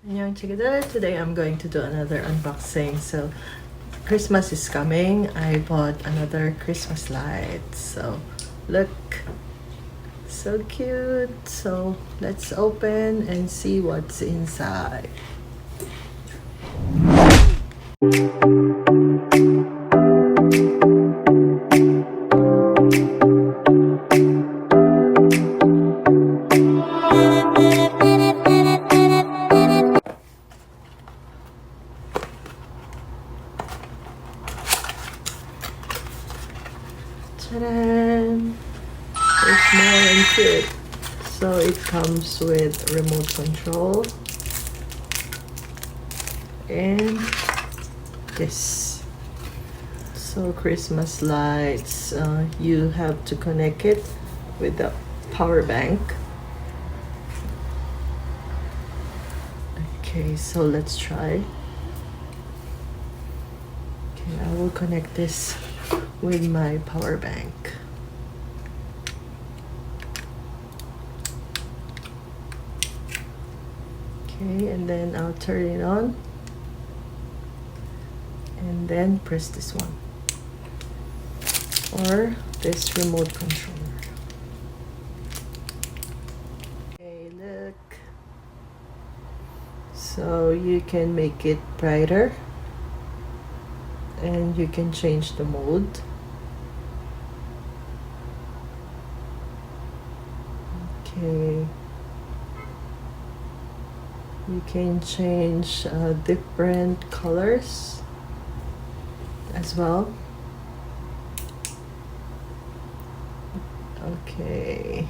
Annyeong chingudeul. Today I'm going to do another unboxing. So Christmas is coming. I bought another Christmas light. So look, so cute. So let's open and see what's inside. Ta-da! It's small and cute. So it comes with remote control and this. So Christmas lights, you have to connect it with the power bank. Okay, so let's try. Okay, I will connect this with my power bank. Okay, and then I'll turn it on and then press this one or this remote controller. Okay, look. So you can make it brighter and you can change the mode. Okay, you can change different colors as well. Okay,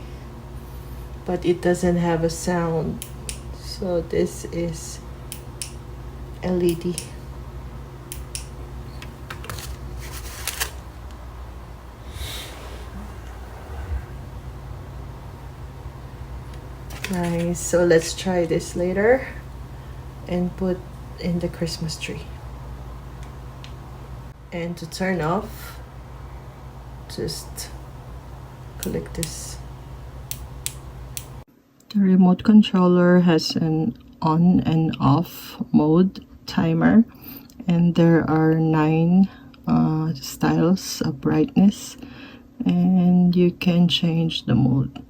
but it doesn't have a sound, so this is LED. Nice. So let's try this later and put in the Christmas tree. And to turn off, just click this. The remote controller has an on and off mode timer, and there are 9 styles of brightness, and you can change the mode.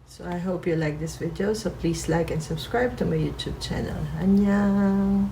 So I hope you like this video, so please like and subscribe to my YouTube channel. Annyeong!